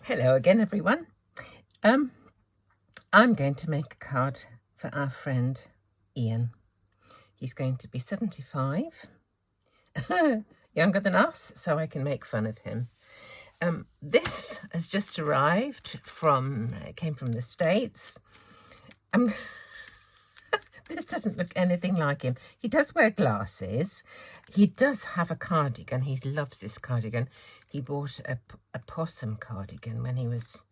Hello again, everyone. I'm going to make a card for our friend Ian. He's going to be 75, younger than us, so I can make fun of him. This has just arrived came from the States. This doesn't look anything like him. He does wear glasses. He does have a cardigan. He loves this cardigan. He bought a possum cardigan when he was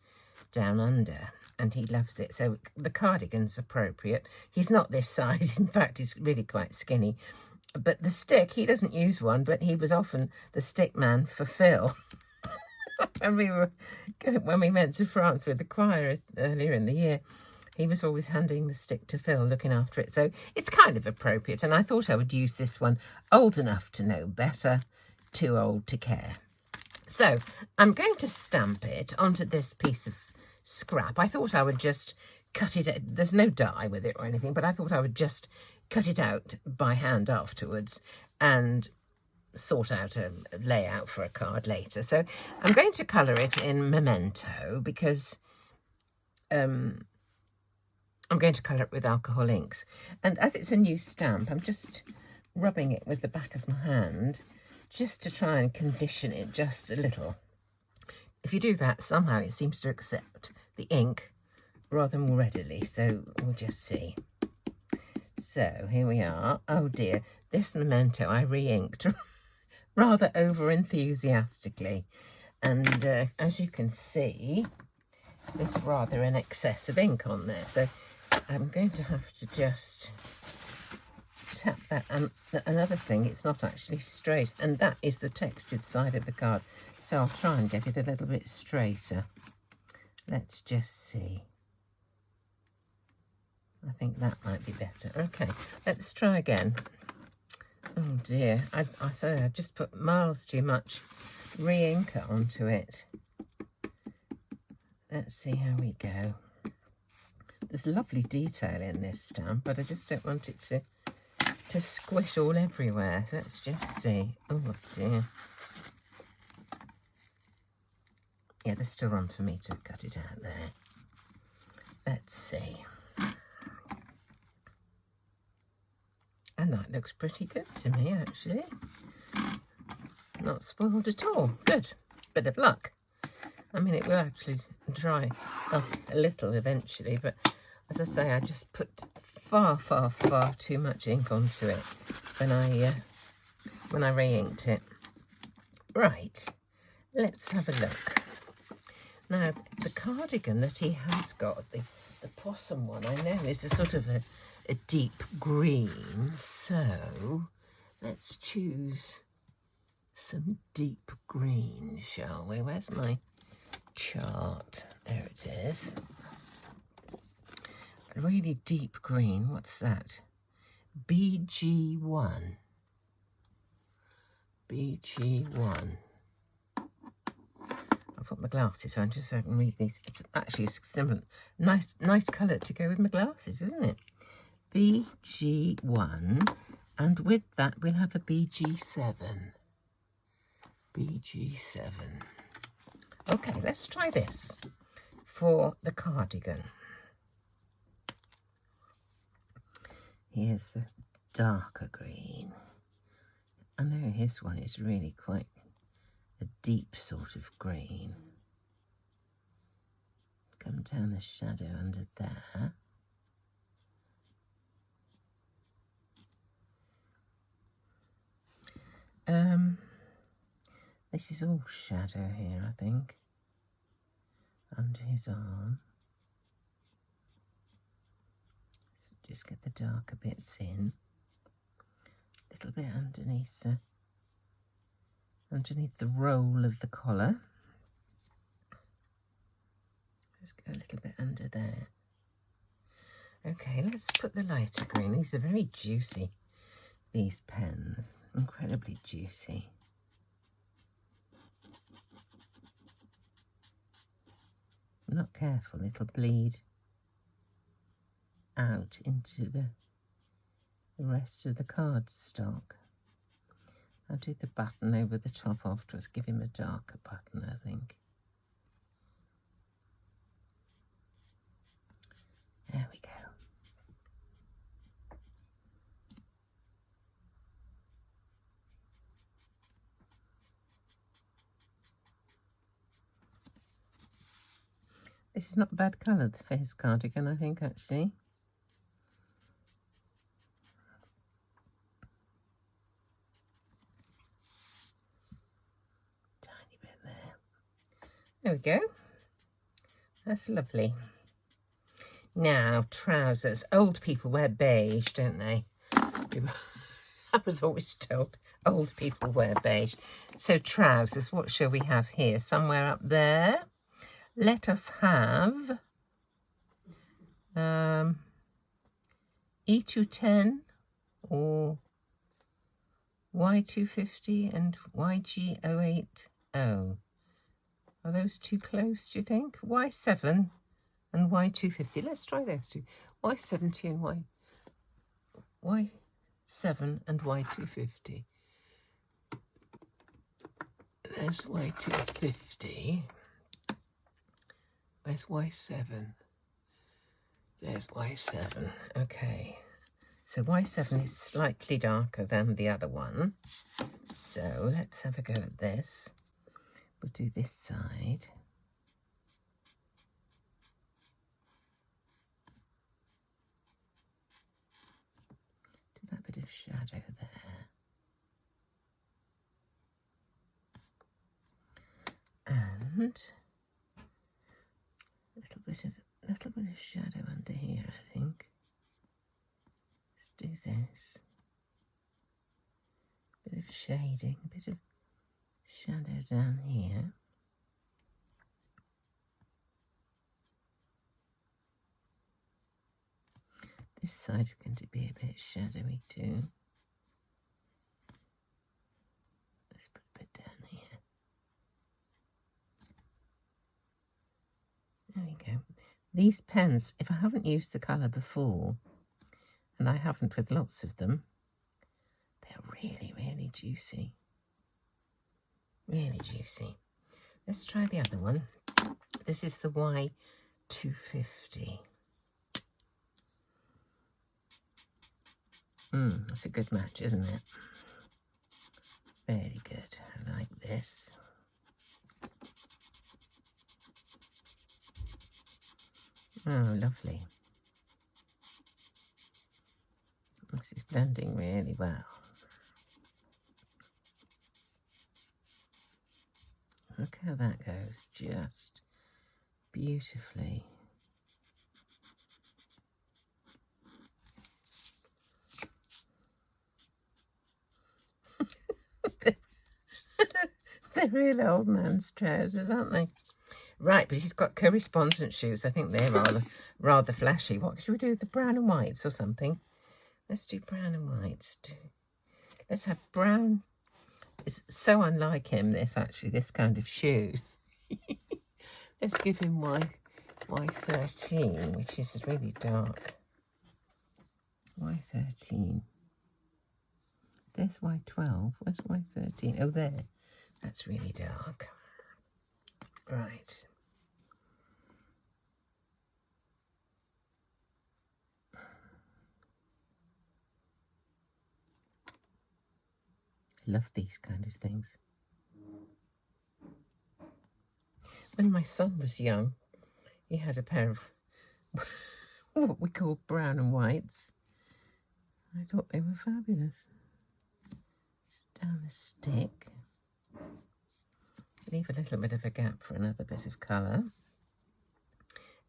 down under, and he loves it. So the cardigan's appropriate. He's not this size. In fact, he's really quite skinny. But the stick, he doesn't use one, but he was often the stick man for Phil. when we went to France with the choir earlier in the year, he was always handing the stick to Phil, looking after it. So it's kind of appropriate. And I thought I would use this one. Old enough to know better, too old to care. So I'm going to stamp it onto this piece of scrap. I thought I would just cut it. There's no dye with it or anything, but I thought I would just cut it out by hand afterwards and sort out a layout for a card later. So I'm going to colour it in Memento because I'm going to colour it with alcohol inks. And as it's a new stamp, I'm just rubbing it with the back of my hand just to try and condition it just a little. If you do that, somehow it seems to accept the ink rather more readily. So we'll just see. So here we are. Oh dear, this Memento I re-inked rather over-enthusiastically. And as you can see, there's rather an excess of ink on there. So I'm going to have to just tap that. And another thing, it's not actually straight, and that is the textured side of the card. So I'll try and get it a little bit straighter. Let's just see. I think that might be better. Okay, let's try again. Oh dear, I just put miles too much re-inker onto it. Let's see how we go. There's lovely detail in this stamp, but I just don't want it to squish all everywhere. So let's just see. Oh dear. Yeah, there's still room for me to cut it out there. Let's see. And that looks pretty good to me, actually. Not spoiled at all. Good. Bit of luck. I mean, it will actually dry off a little eventually, but as I say, I just put far, far, far too much ink onto it when I re-inked it. Right, let's have a look. Now, the cardigan that he has got, the possum one, I know is a sort of a deep green, so let's choose some deep green, shall we? Where's my chart? There it is. A really deep green. What's that? BG1. BG1. I'll put my glasses on just so I can read these. It's actually similar. Nice colour to go with my glasses, isn't it? BG1. And with that, we'll have a BG7. BG7. Okay, let's try this for the cardigan. Here's the darker green. I know his one is really quite a deep sort of green. Come down the shadow under there. This is all shadow here, I think, under his arm. Let's just get the darker bits in. A little bit underneath the roll of the collar. Let's go a little bit under there. Okay, let's put the lighter green. These are very juicy, these pens. Incredibly juicy. If not careful, it'll bleed out into the rest of the cardstock. I'll do the button over the top afterwards, give him a darker button, I think. There we go. This is not a bad colour for his cardigan, I think, actually. Tiny bit there. There we go. That's lovely. Now, trousers. Old people wear beige, don't they? I was always told old people wear beige. So trousers, what shall we have here? Somewhere up there. Let us have E210 or Y250 and YG080. Are those too close, do you think? Y7 and Y250. Let's try those two. Y70 and Y7 and Y250. There's Y250. Where's Y7? There's Y7. Okay. So Y7 is slightly darker than the other one. So let's have a go at this. We'll do this side. Do that bit of shadow there. And a little bit of shadow under here, I think. Let's do this. Bit of shading, a bit of shadow down here. This side's going to be a bit shadowy too. Let's put a bit down here. There we go. These pens, if I haven't used the colour before, and I haven't with lots of them, they're really, really juicy. Really juicy. Let's try the other one. This is the Y250. That's a good match, isn't it? Very good. I like this. Oh, lovely. This is blending really well. Look how that goes, just beautifully. They're real old man's trousers, aren't they? Right, but he's got correspondence shoes. I think they're rather flashy. What should we do with the brown and whites or something? Let's do brown and whites. Let's have brown. It's so unlike him, this kind of shoes. Let's give him Y13, which is really dark. Y13. There's Y12. Where's Y13? Oh, there. That's really dark. Right. I love these kind of things. When my son was young, he had a pair of what we call brown and whites. I thought they were fabulous. Down the stick. Leave a little bit of a gap for another bit of colour.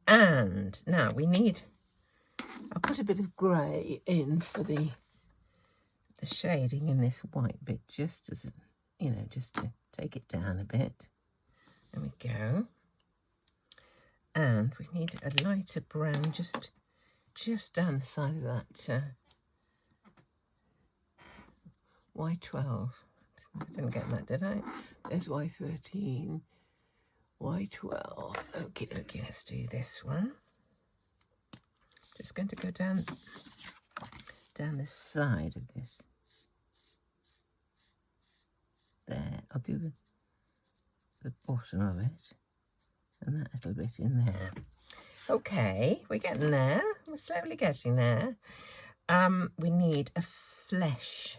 And now we need, I'll put a bit of grey in for the shading in this white bit, just as, you know, just to take it down a bit. There we go. And we need a lighter brown just down the side of that Y12. I didn't get that, did I? There's Y13, Y12. Okay, let's do this one. Just going to go down the side of this. There, I'll do the bottom of it, and that little bit in there. Okay, we're getting there. we're slowly getting there. We need a flesh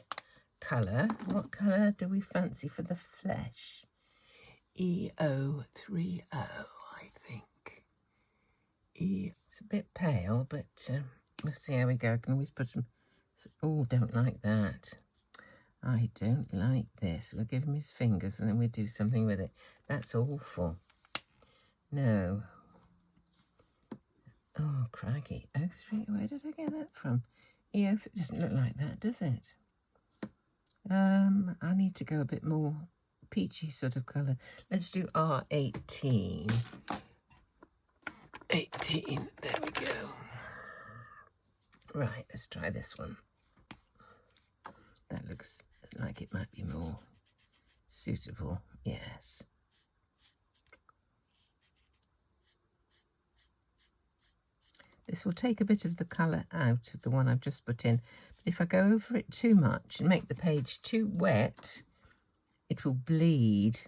colour. What colour do we fancy for the flesh? EO30, I think. It's a bit pale, but we'll see how we go. I can always put some... Oh, don't like that. I don't like this. We'll give him his fingers and then we'll do something with it. That's awful. No. Oh, crikey. O3, where did I get that from? EO3 doesn't look like that, does it? I need to go a bit more peachy sort of colour. Let's do R18. 18, there we go. Right, let's try this one. That looks like it might be more suitable, yes. This will take a bit of the colour out of the one I've just put in. But if I go over it too much and make the page too wet, it will bleed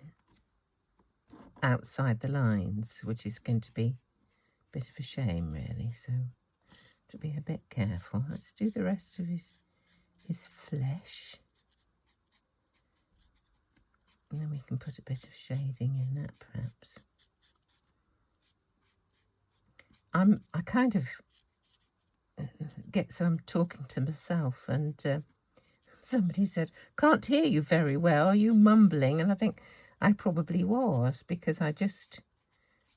outside the lines, which is going to be a bit of a shame, really. So, to be a bit careful. Let's do the rest of his flesh. And then we can put a bit of shading in that, perhaps. I kind of get so I'm talking to myself, and somebody said, "Can't hear you very well. Are you mumbling?" And I think I probably was, because I just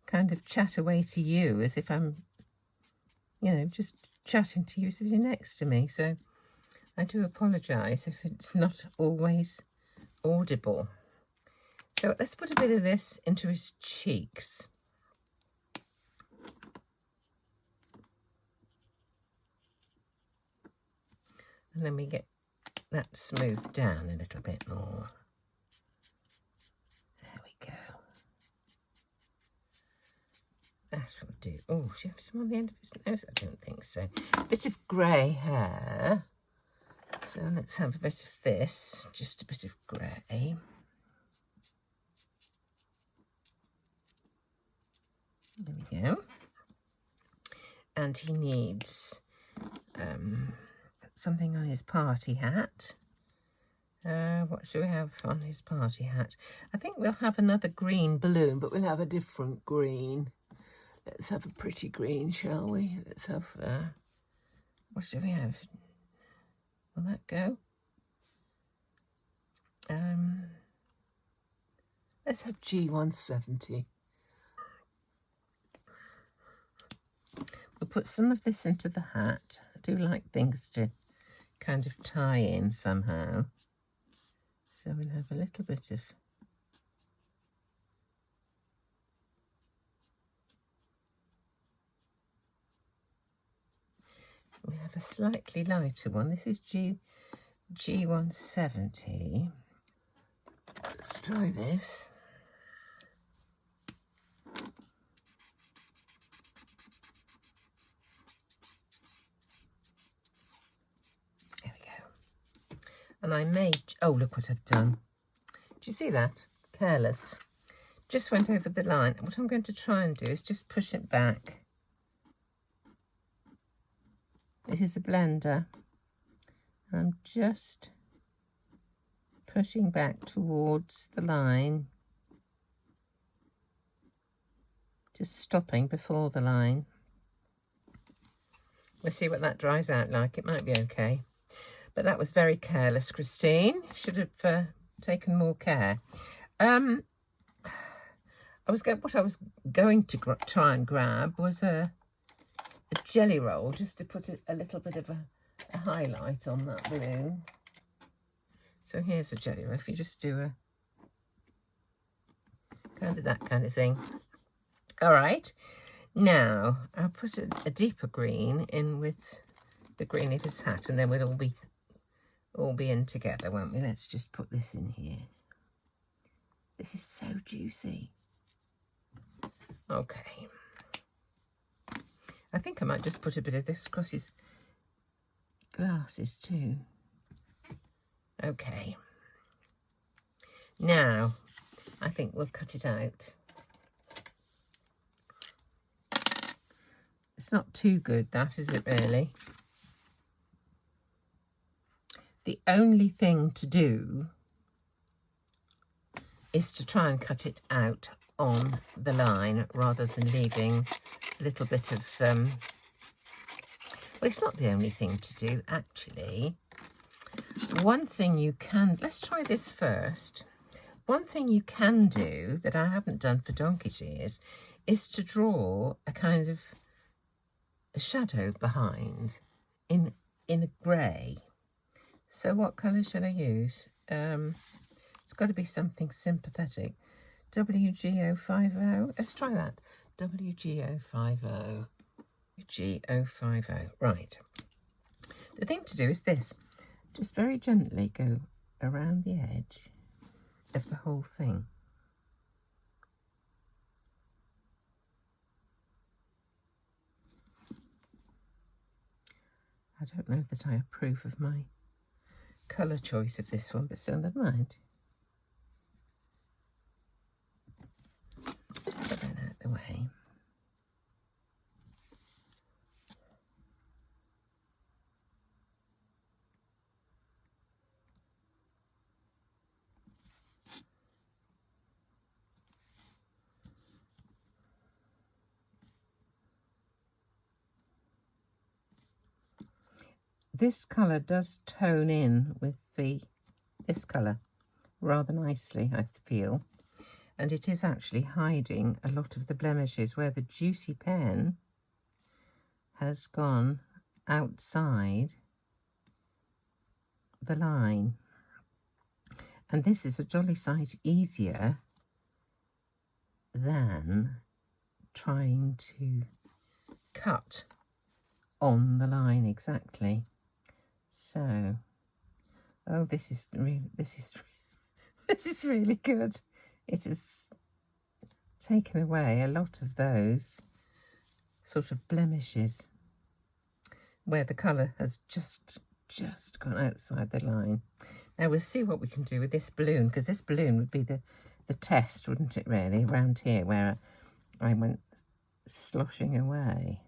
kind of chat away to you as if I'm, you know, just chatting to you sitting next to me. So I do apologise if it's not always audible. So let's put a bit of this into his cheeks. And then we get that smoothed down a little bit more. There we go. That will do. Oh, should I have some on the end of his nose? I don't think so. A bit of grey hair. So let's have a bit of this. Just a bit of grey. There we go. And he needs something on his party hat. What should we have on his party hat? I think we'll have another green balloon, but we'll have a different green. Let's have a pretty green, shall we? Let's have, what should we have? Will that go? Let's have G170. We'll put some of this into the hat. I do like things to kind of tie in somehow. So we'll have a little bit of... We have a slightly lighter one. This is G170. Let's try this. There we go. And I made... Oh, look what I've done. Do you see that? Careless. Just went over the line. What I'm going to try and do is just push it back. This is a blender. I'm just pushing back towards the line. Just stopping before the line. We'll see what that dries out like. It might be okay. But that was very careless, Christine. Should have taken more care. What I was going to try and grab was a jelly roll, just to put a little bit of a highlight on that balloon. So here's a jelly roll. If you just do a kind of that kind of thing. All right. Now I'll put a deeper green in with the green of his hat, and then we'll all be in together, won't we? Let's just put this in here. This is so juicy. Okay. I think I might just put a bit of this across his glasses too. Okay. Now, I think we'll cut it out. Let's It's not too good, that, is it really? The only thing to do is to try and cut it out on the line rather than leaving a little bit of... well, it's not the only thing to do, actually. One thing you can... Let's try this first. One thing you can do that I haven't done for donkey's ears is to draw a kind of a shadow behind in a grey. So what colour should I use? It's got to be something sympathetic. WGO50. Let's try that. WGO50. WGO50. Right. The thing to do is this. Just very gently go around the edge of the whole thing. I don't know that I approve of my colour choice of this one, but still never mind. Put that out the way. This colour does tone in with this colour rather nicely, I feel. And it is actually hiding a lot of the blemishes where the juicy pen has gone outside the line. And this is a jolly sight easier than trying to cut on the line exactly. So, oh, this is really good. It has taken away a lot of those sort of blemishes where the colour has just gone outside the line. Now we'll see what we can do with this balloon, because this balloon would be the test, wouldn't it, really, around here where I went sloshing away.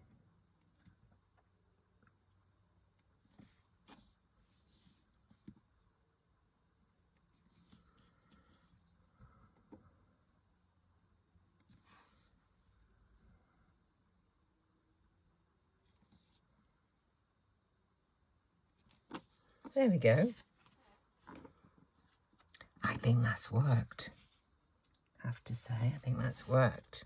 There we go. I think that's worked. I have to say, I think that's worked.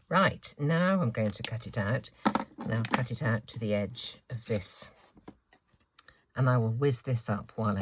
Right, now I'm going to cut it out. And I'll cut it out to the edge of this. And I will whiz this up while I...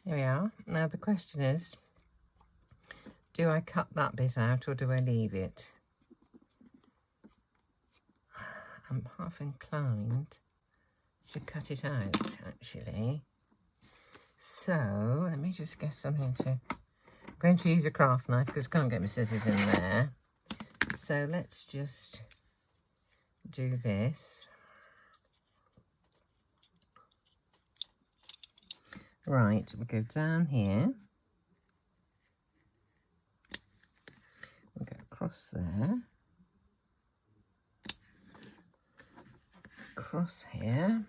Here we are. Now the question is, do I cut that bit out or do I leave it? I'm half inclined to cut it out, actually. So let me just get something to... I'm going to use a craft knife because I can't get my scissors in there. So let's just do this. Right, we go down here. We go across there. Across here.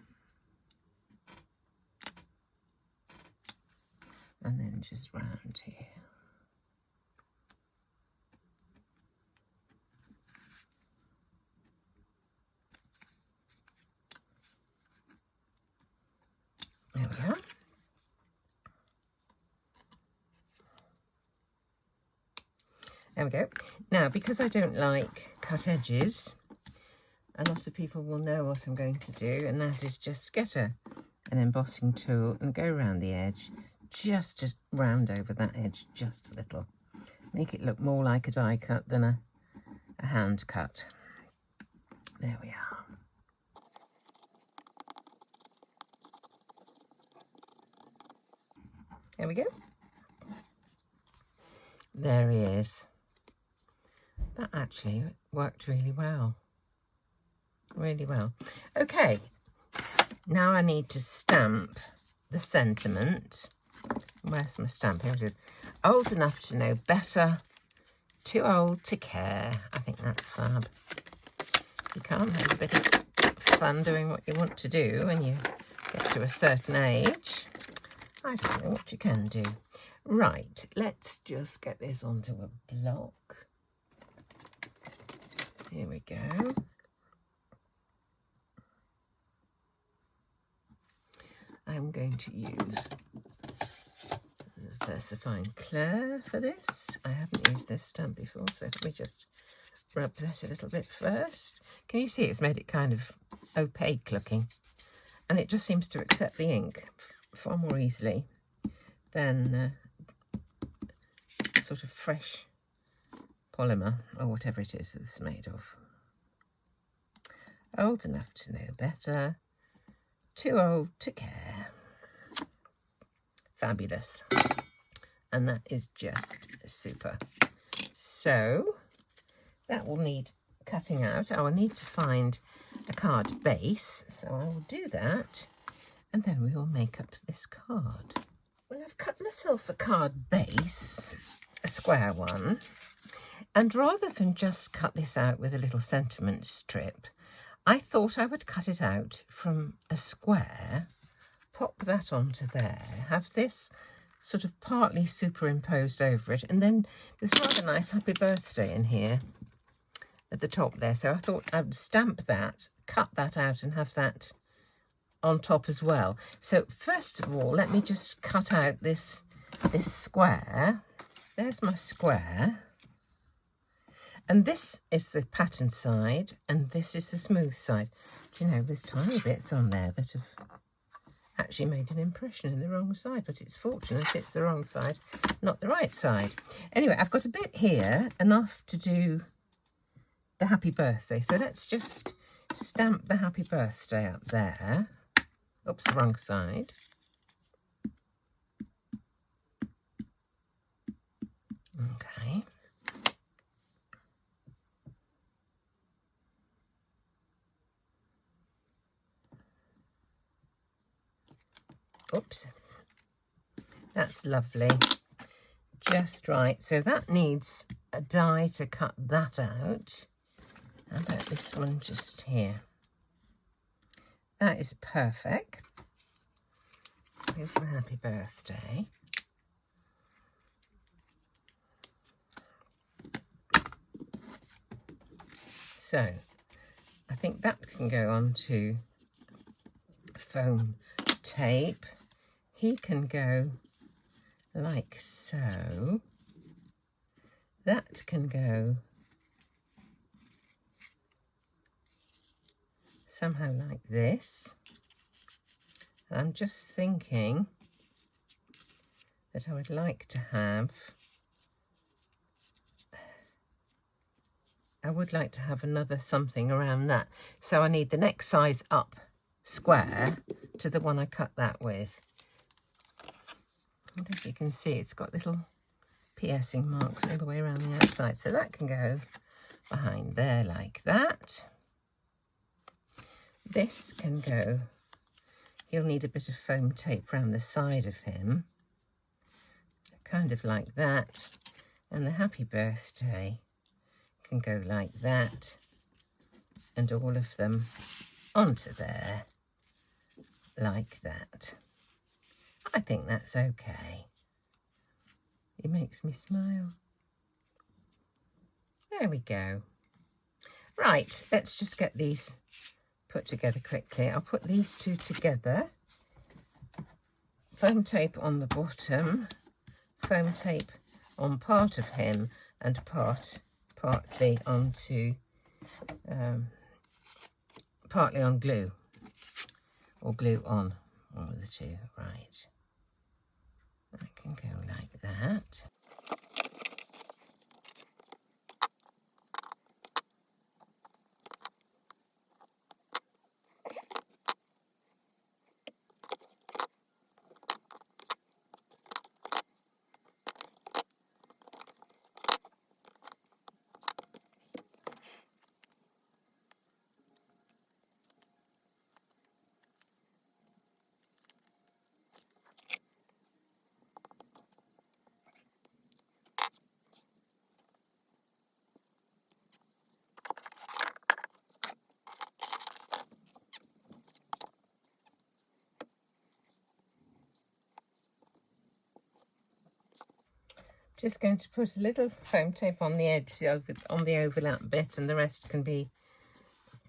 And then just round here. There we are. There we go. Now, because I don't like cut edges, a lot of people will know what I'm going to do, and that is just get an embossing tool and go around the edge, just to round over that edge just a little. Make it look more like a die cut than a hand cut. There we are. Here we go. There he is. That actually worked really well. Really well. Okay, now I need to stamp the sentiment. Where's my stamp? Here it is. Old enough to know better, too old to care. I think that's fab. You can't have a bit of fun doing what you want to do when you get to a certain age. I don't know what you can do. Right, let's just get this onto a block. Here we go. I'm going to use the VersaFine Clair for this. I haven't used this stamp before, so let me just rub that a little bit first. Can you see it's made it kind of opaque looking? And it just seems to accept the ink far more easily than sort of fresh polymer or whatever it is that it's made of. Old enough to know better, too old to care. Fabulous. And that is just super. So that will need cutting out. I will need to find a card base, so I will do that, and then we will make up this card. Well, I've cut myself a card base, a square one, and rather than just cut this out with a little sentiment strip, I thought I would cut it out from a square, pop that onto there, have this sort of partly superimposed over it, and then there's rather nice happy birthday in here at the top there. So I thought I would stamp that, cut that out and have that on top as well. So first of all, let me just cut out this square. There's my square. And this is the pattern side, and this is the smooth side. Do you know, there's tiny bits on there that have actually made an impression in the wrong side, but it's fortunate it's the wrong side, not the right side. Anyway, I've got a bit here, enough to do the happy birthday. So let's just stamp the happy birthday up there. Oops, the wrong side. Okay. Oops, that's lovely, just right. So that needs a die to cut that out. How about this one just here? That is perfect. Here's my happy birthday. So I think that can go on to foam tape. He can go like so. That can go somehow like this. And I'm just thinking that I would like to have, another something around that. So I need the next size up square to the one I cut that with. I don't know if you can see, it's got little piercing marks all the way around the outside. So that can go behind there like that. This can go, he'll need a bit of foam tape around the side of him, kind of like that. And the happy birthday can go like that, and all of them onto there like that. I think that's okay. It makes me smile. There we go. Right, let's just get these put together quickly. I'll put these two together. Foam tape on the bottom, foam tape on part of him, and partly onto partly on glue, or glue on, one of the two. Right, I can go like that. Just going to put a little foam tape on the edge, on the overlap bit, and the rest can be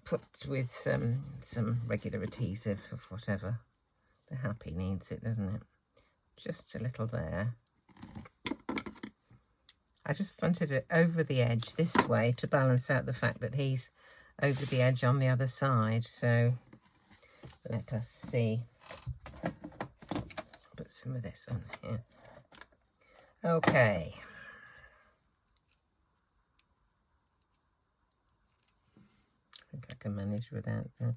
put with some regular adhesive of whatever the happy needs it, doesn't it? Just a little there. I just wanted it over the edge this way to balance out the fact that he's over the edge on the other side. So let us see. Put some of this on here. Okay. I think I can manage without that.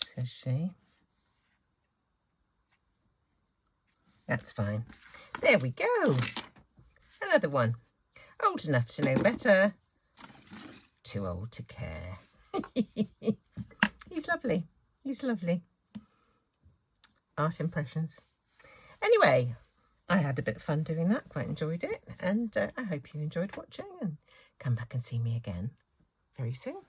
Says she. That's fine. There we go. Another one. Old enough to know better. Too old to care. He's lovely. He's lovely. Art impressions. Anyway, I had a bit of fun doing that. Quite enjoyed it. And I hope you enjoyed watching, and come back and see me again very soon.